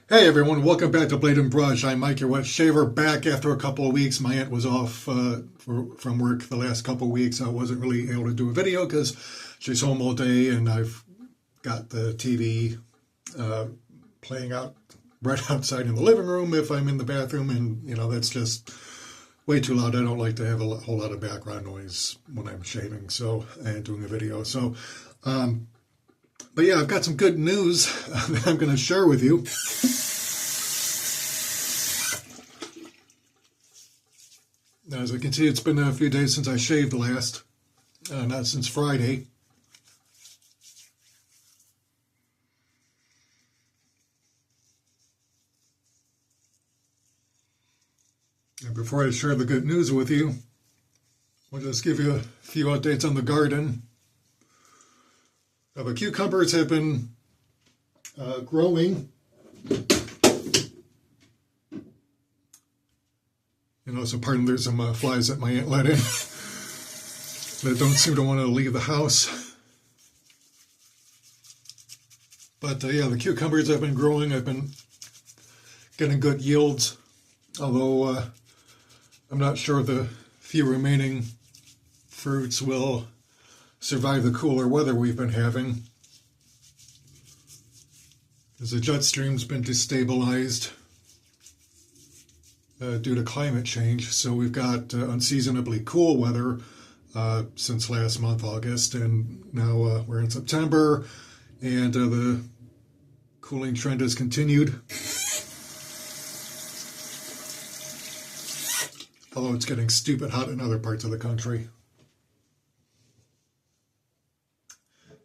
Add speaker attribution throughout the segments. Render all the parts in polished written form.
Speaker 1: Hey everyone, welcome back to Blade and Brush. I'm Mike, your wet shaver, back after a couple of weeks. My aunt was off from work the last couple of weeks. I wasn't really able to do a video because she's home all day, and I've got the TV playing out right outside in the living room if I'm in the bathroom, and that's just way too loud. I don't like to have a whole lot of background noise when I'm shaving and doing a video. But yeah, I've got some good news that I'm going to share with you. As you can see, it's been a few days since I shaved last, not since Friday. And before I share the good news with you, I'll just give you a few updates on the garden. The cucumbers have been growing. So pardon, there's some flies that my aunt let in that don't seem to want to leave the house. But yeah, the cucumbers have been growing. I've been getting good yields, although I'm not sure the few remaining fruits will survive the cooler weather we've been having, as the jet stream's been destabilized due to climate change. So we've got unseasonably cool weather since last month, August, and now we're in September, and the cooling trend has continued. Although it's getting stupid hot in other parts of the country.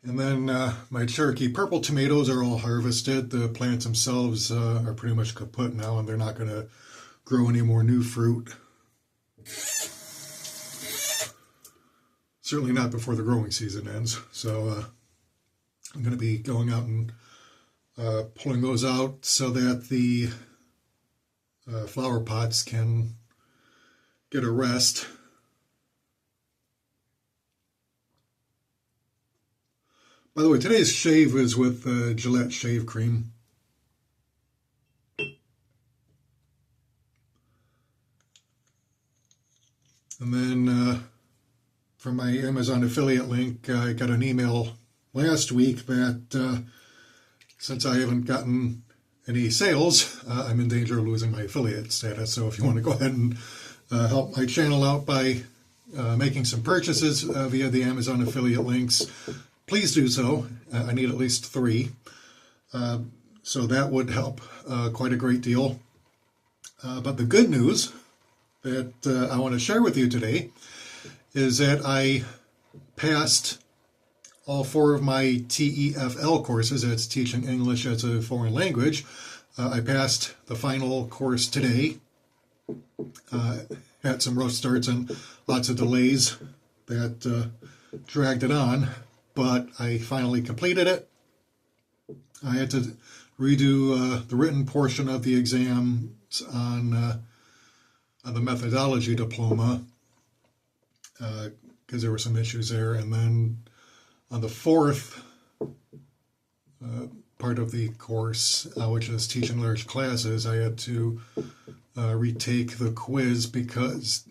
Speaker 1: And then my Cherokee purple tomatoes are all harvested. The plants themselves are pretty much kaput now, and they're not going to grow any more new fruit. Certainly not before the growing season ends. So I'm going to be going out and pulling those out so that the flower pots can get a rest. By the way, today's shave is with Gillette shave cream. And then from my Amazon affiliate link, I got an email last week that since I haven't gotten any sales, I'm in danger of losing my affiliate status. So if you want to go ahead and help my channel out by making some purchases via the Amazon affiliate links, please do so. I need at least 3. So that would help quite a great deal. But the good news that I want to share with you today is that I passed all 4 of my T.E.F.L courses. That's Teaching English as a Foreign Language. I passed the final course today. Had some rough starts and lots of delays that dragged it on, but I finally completed it. I had to redo the written portion of the exams on the methodology diploma because there were some issues there. And then on the 4th part of the course, which is teaching large classes, I had to retake the quiz because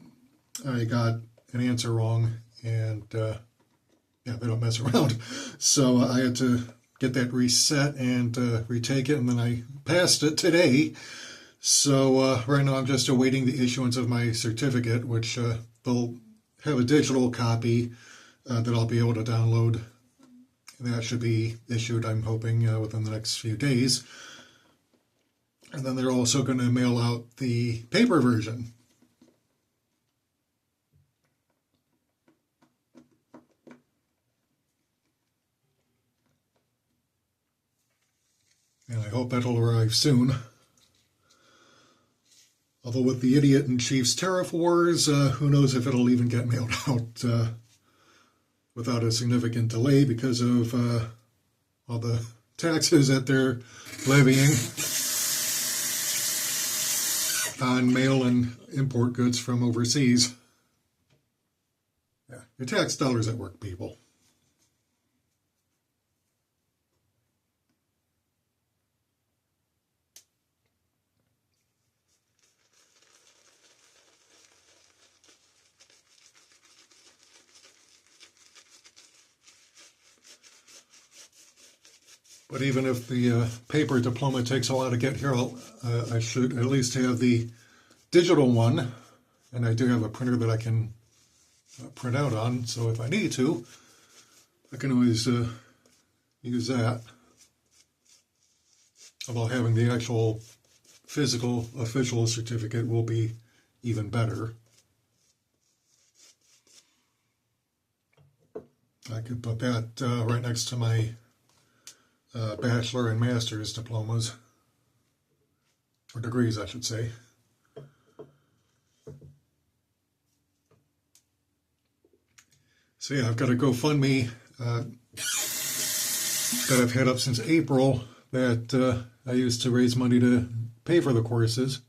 Speaker 1: I got an answer wrong, and yeah, they don't mess around. So I had to get that reset and retake it, and then I passed it today. So right now I'm just awaiting the issuance of my certificate, which they'll have a digital copy that I'll be able to download. And that should be issued, I'm hoping, within the next few days. And then they're also going to mail out the paper version. And I hope that'll arrive soon. Although with the idiot-in-chief's tariff wars, who knows if it'll even get mailed out without a significant delay because of all the taxes that they're levying on mail and import goods from overseas. Yeah, your tax dollars at work, people. But even if the paper diploma takes a while to get here, I should at least have the digital one. And I do have a printer that I can print out on, so if I need to, I can always use that. Although having the actual physical official certificate will be even better. I could put that right next to my bachelor and master's diplomas, or degrees, I should say. So yeah, I've got a GoFundMe that I've had up since April that I used to raise money to pay for the courses.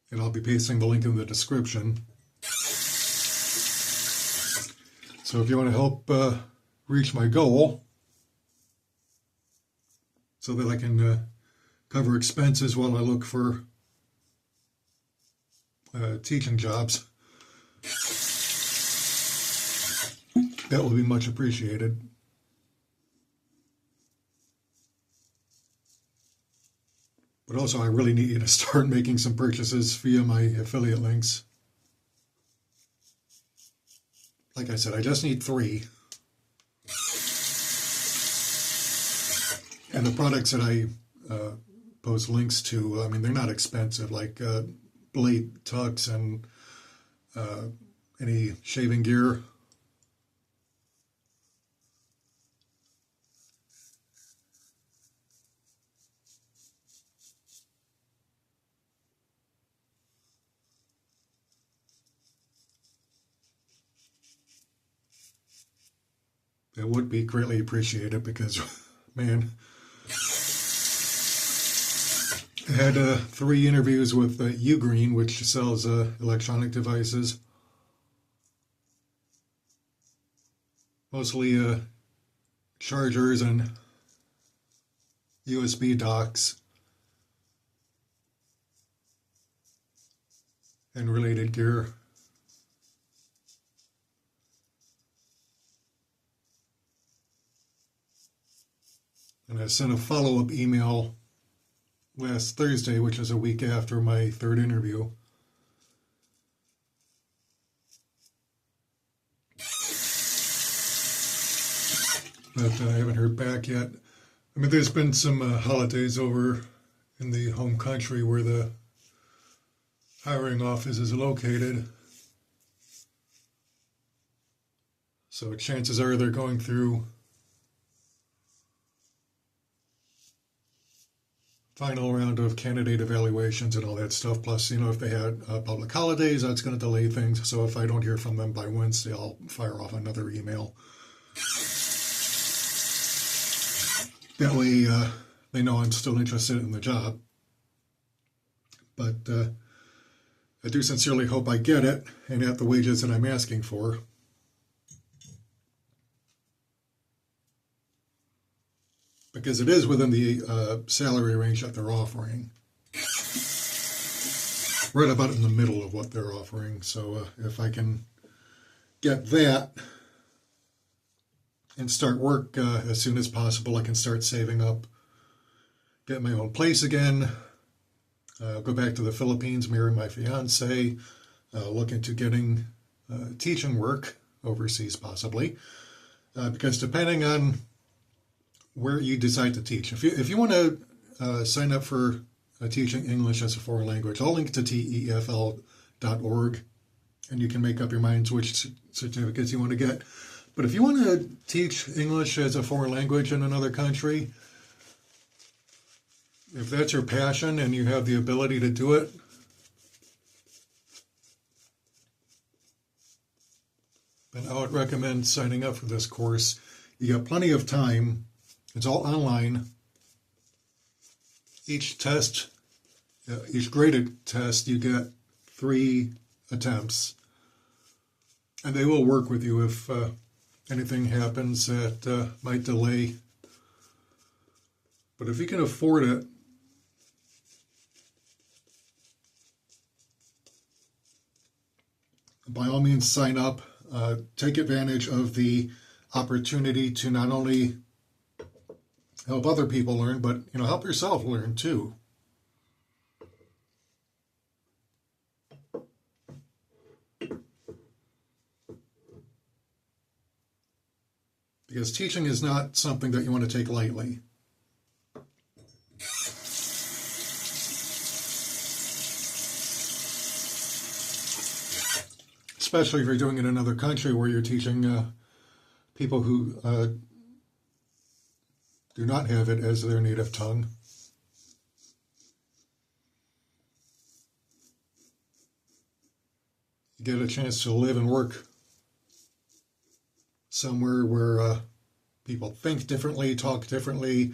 Speaker 1: And I'll be pasting the link in the description. So if you want to help reach my goal, so that I can cover expenses while I look for teaching jobs, that will be much appreciated. But also, I really need you to start making some purchases via my affiliate links. Like I said, I just need 3. And the products that I post links to, I mean, they're not expensive, like blade tucks and any shaving gear. It would be greatly appreciated because, man, I had 3 interviews with Ugreen, which sells electronic devices. Mostly chargers and USB docks and related gear. And I sent a follow-up email last Thursday, which is a week after my 3rd interview. But I haven't heard back yet. I mean, there's been some holidays over in the home country where the hiring office is located. So chances are they're going through final round of candidate evaluations and all that stuff. Plus, you know, if they had public holidays, that's going to delay things. So if I don't hear from them by Wednesday, I'll fire off another email. That way, they know I'm still interested in the job. But I do sincerely hope I get it and at the wages that I'm asking for. Because it is within the salary range that they're offering. Right about in the middle of what they're offering. So if I can get that and start work as soon as possible, I can start saving up, get my own place again, go back to the Philippines, marry my fiance, look into getting teaching work overseas possibly. Because depending on where you decide to teach. If you want to sign up for teaching English as a foreign language, I'll link to T.E.F.L.org, and you can make up your minds which certificates you want to get. But if you want to teach English as a foreign language in another country, if that's your passion and you have the ability to do it, then I would recommend signing up for this course. You got plenty of time. It's all online. Each test, each graded test, you get 3 attempts. And they will work with you if anything happens that might delay. But if you can afford it, by all means sign up. Take advantage of the opportunity to not only help other people learn, but help yourself learn too. Because teaching is not something that you want to take lightly. Especially if you're doing it in another country where you're teaching people who do not have it as their native tongue. You get a chance to live and work somewhere where people think differently, talk differently,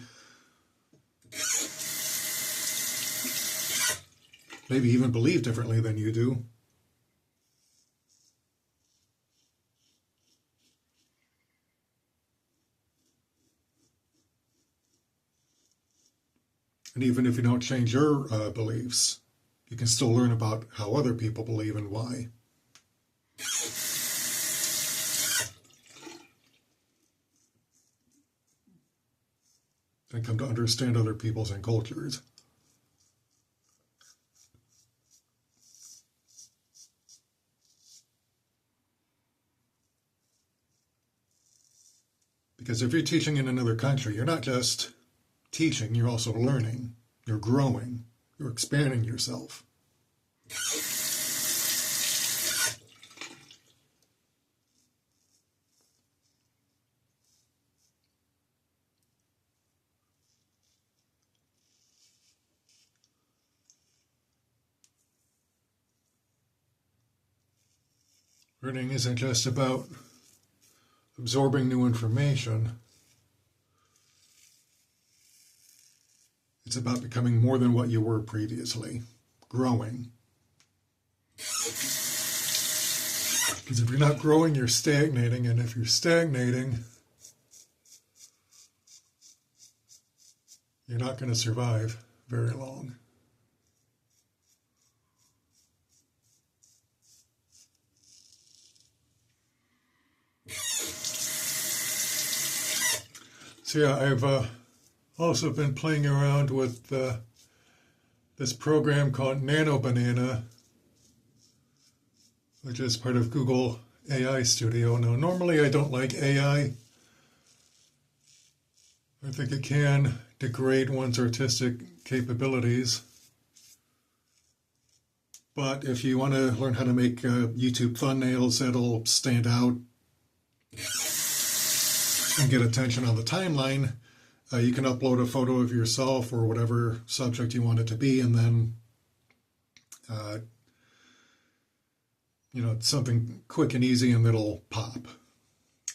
Speaker 1: maybe even believe differently than you do. And even if you don't change your beliefs, you can still learn about how other people believe and why. And come to understand other peoples and cultures. Because if you're teaching in another country, you're not just teaching, you're also learning, you're growing, you're expanding yourself. Learning isn't just about absorbing new information. It's about becoming more than what you were previously, growing. Because if you're not growing, you're stagnating, and if you're stagnating, you're not going to survive very long. So yeah, I've also been playing around with this program called Nano Banana, which is part of Google AI Studio. Now, normally I don't like AI. I think it can degrade one's artistic capabilities. But if you want to learn how to make YouTube thumbnails that'll stand out and get attention on the timeline, you can upload a photo of yourself or whatever subject you want it to be, and then something quick and easy, and it'll pop.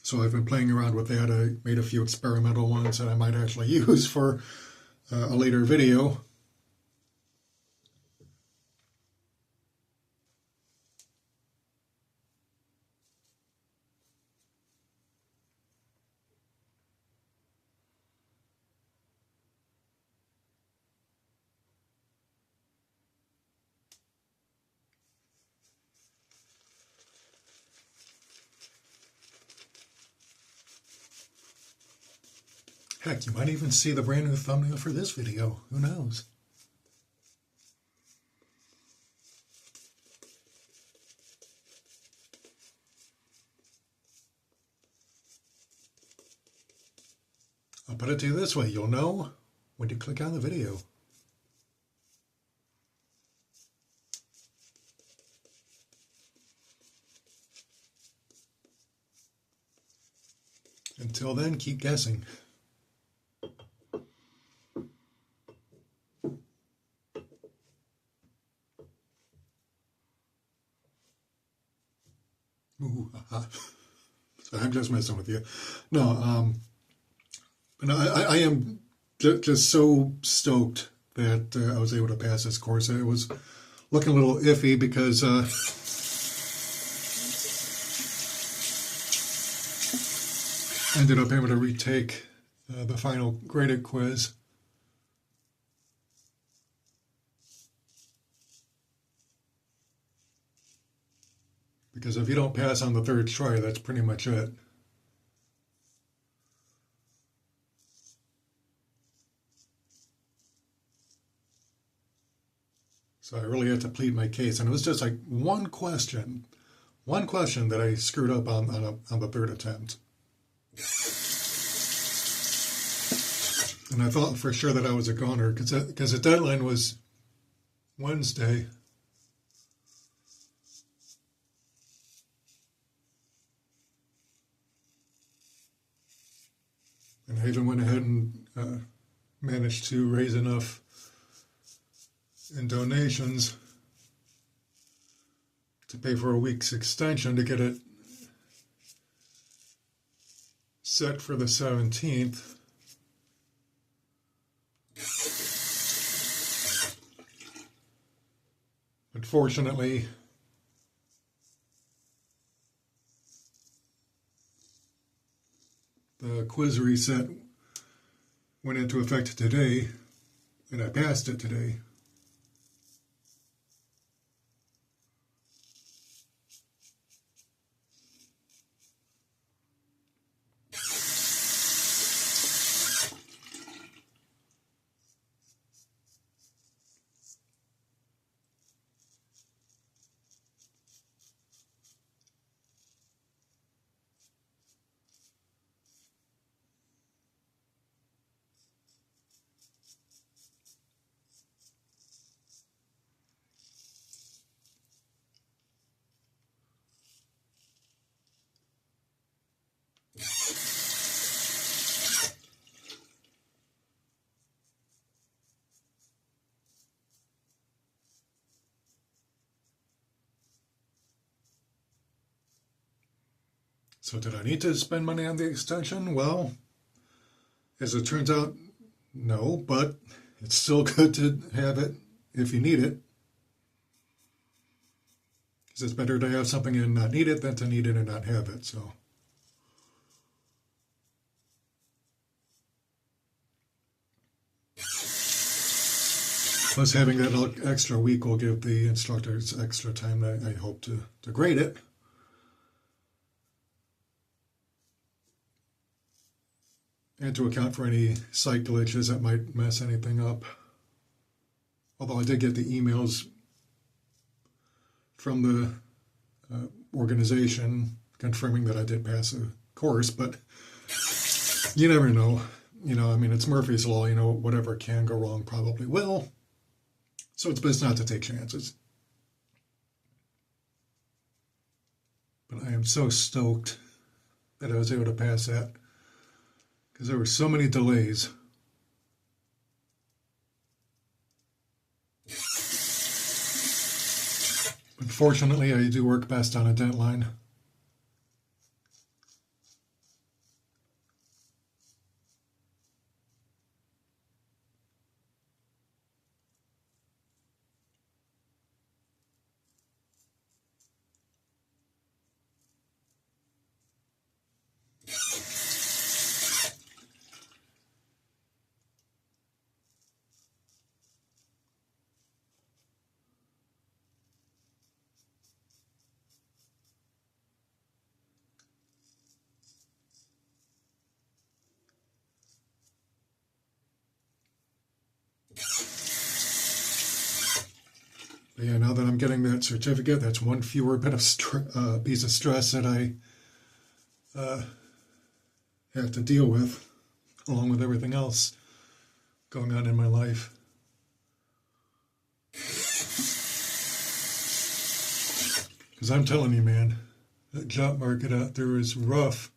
Speaker 1: So I've been playing around with that. I made a few experimental ones that I might actually use for a later video. Heck, you might even see the brand new thumbnail for this video. Who knows? I'll put it to you this way. You'll know when you click on the video. Until then, keep guessing. Ooh, so I'm just messing with you. No, I am just so stoked that I was able to pass this course. It was looking a little iffy because I ended up able to retake the final graded quiz. Because if you don't pass on the third try, that's pretty much it. So I really had to plead my case. And it was just like one question that I screwed up on the third attempt. And I thought for sure that I was a goner because the deadline was Wednesday. And I even went ahead and managed to raise enough in donations to pay for a week's extension to get it set for the 17th. Unfortunately, the quiz reset went into effect today, and I passed it today. So did I need to spend money on the extension? Well, as it turns out, no, but it's still good to have it if you need it. Because it's better to have something and not need it than to need it and not have it, so. Plus having that extra week will give the instructors extra time, I hope, to grade it. And to account for any site glitches that might mess anything up. Although I did get the emails from the organization confirming that I did pass the course, but you never know. You know, I mean, it's Murphy's Law, you know, whatever can go wrong probably will. So it's best not to take chances. But I am so stoked that I was able to pass that, because there were so many delays. Unfortunately, I do work best on a deadline. But yeah, now that I'm getting that certificate, that's one fewer bit of piece of stress that I have to deal with, along with everything else going on in my life. Because I'm telling you, man, the job market out there is rough.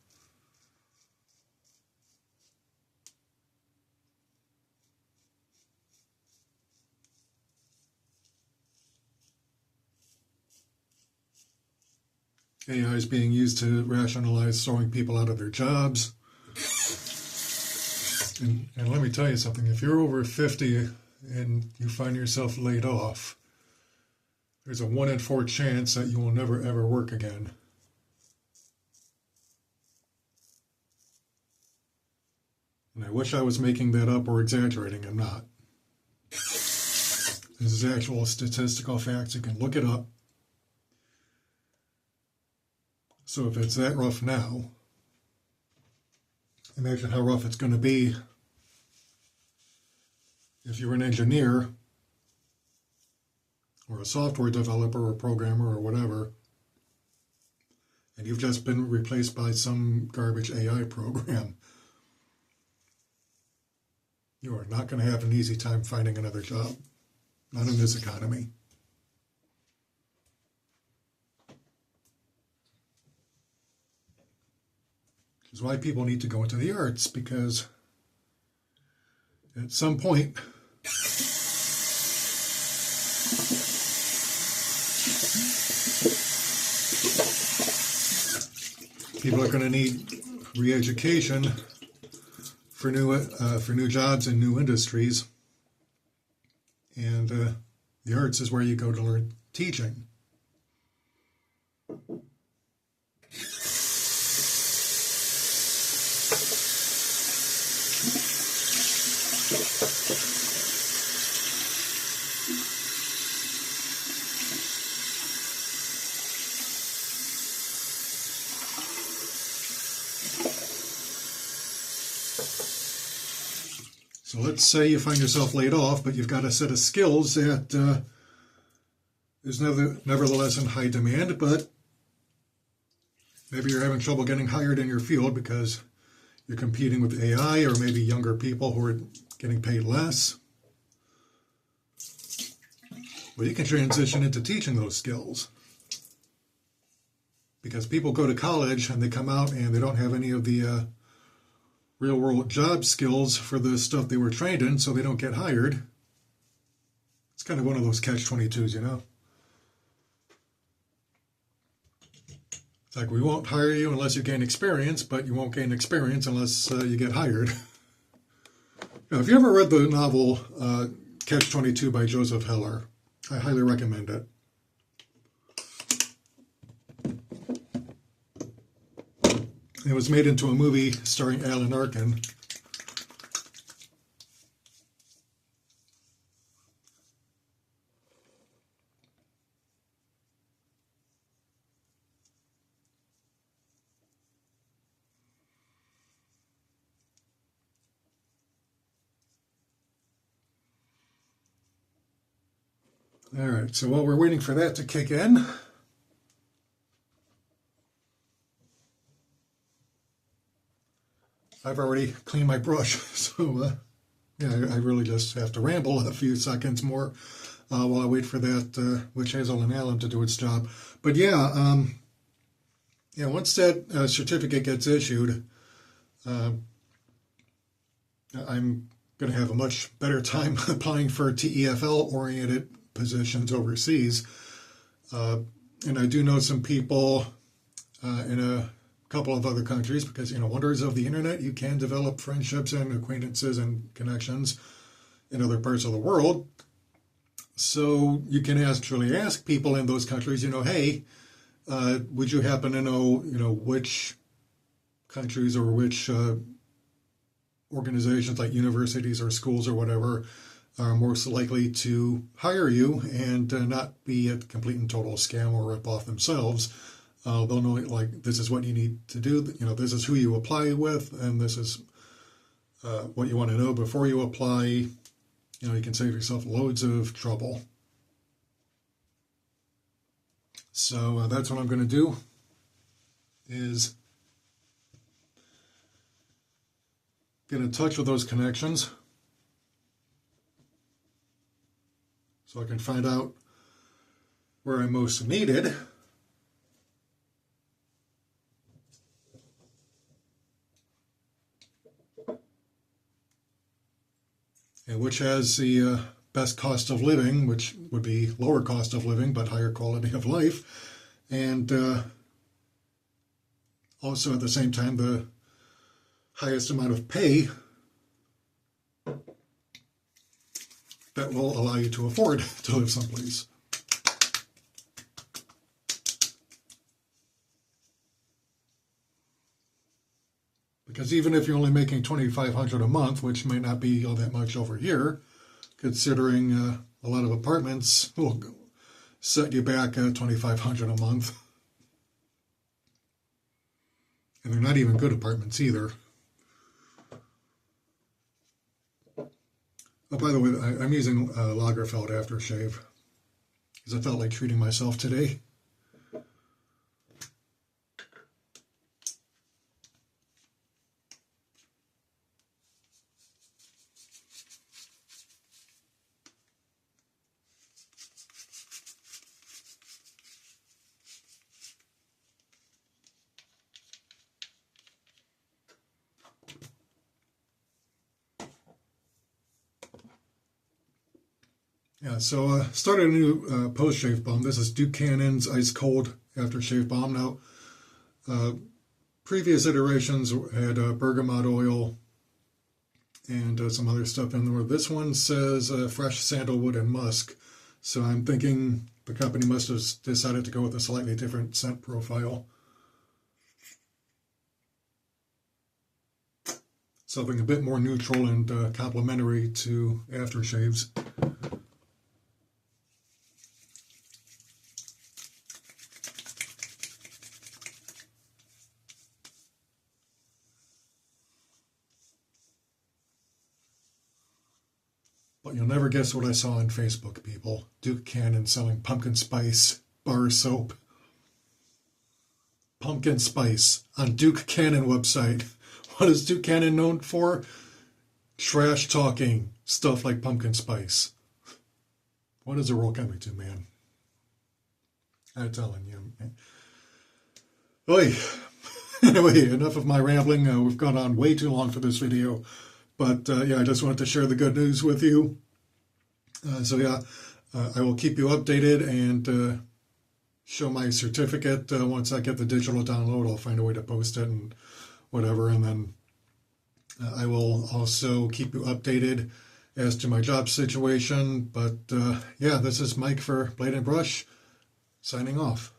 Speaker 1: AI is being used to rationalize throwing people out of their jobs. And let me tell you something, if you're over 50 and you find yourself laid off, there's a 1 in 4 chance that you will never ever work again. And I wish I was making that up or exaggerating. I'm not. This is actual statistical facts. You can look it up. So if it's that rough now, imagine how rough it's going to be if you're an engineer or a software developer or programmer or whatever, and you've just been replaced by some garbage AI program. You are not going to have an easy time finding another job. Not in this economy. Which is why people need to go into the arts, because at some point people are going to need re-education for new jobs and new industries, and the arts is where you go to learn teaching. So let's say you find yourself laid off, but you've got a set of skills that is nevertheless in high demand, but maybe you're having trouble getting hired in your field because you're competing with AI or maybe younger people who are getting paid less. Well, you can transition into teaching those skills. Because people go to college and they come out and they don't have any of the real-world job skills for the stuff they were trained in, so they don't get hired. It's kind of one of those catch-22s, you know? It's like, we won't hire you unless you gain experience, but you won't gain experience unless you get hired. Now, if you ever read the novel Catch-22 by Joseph Heller, I highly recommend it. It was made into a movie starring Alan Arkin. All right, so while we're waiting for that to kick in, I've already cleaned my brush, so yeah, I really just have to ramble a few seconds more while I wait for that witch hazel and alum to do its job. But yeah, once that certificate gets issued, I'm going to have a much better time applying for T.E.F.L oriented positions overseas. And I do know some people in a couple of other countries, because, wonders of the internet, you can develop friendships and acquaintances and connections in other parts of the world. So you can actually ask people in those countries, hey, would you happen to know, which countries or which organizations like universities or schools or whatever are most likely to hire you and not be a complete and total scam or rip off themselves. They'll know, like, this is what you need to do. This is who you apply with, and this is what you want to know before you apply. You can save yourself loads of trouble. So that's what I'm going to do, is get in touch with those connections so I can find out where I'm most needed. And which has the best cost of living, which would be lower cost of living, but higher quality of life. And also at the same time, the highest amount of pay that will allow you to afford to live someplace. Because even if you're only making $2,500 a month, which may not be all that much over here, considering a lot of apartments will set you back $2,500 a month. And they're not even good apartments either. Oh, by the way, I'm using Lagerfeld aftershave because I felt like treating myself today. Yeah, so started a new post-shave balm. This is Duke Cannon's Ice Cold Aftershave Balm. Now, previous iterations had bergamot oil and some other stuff in there. This one says fresh sandalwood and musk. So I'm thinking the company must have decided to go with a slightly different scent profile. Something a bit more neutral and complementary to aftershaves. But you'll never guess what I saw on Facebook, people. Duke Cannon selling pumpkin spice bar soap. Pumpkin spice on Duke Cannon website. What is Duke Cannon known for? Trash talking stuff like pumpkin spice. What is the world coming to, man? I'm telling you. Oy. Anyway, enough of my rambling. We've gone on way too long for this video. But yeah, I just wanted to share the good news with you. So yeah, I will keep you updated and show my certificate. Once I get the digital download, I'll find a way to post it and whatever. And then I will also keep you updated as to my job situation. But yeah, this is Mike for Blade and Brush, signing off.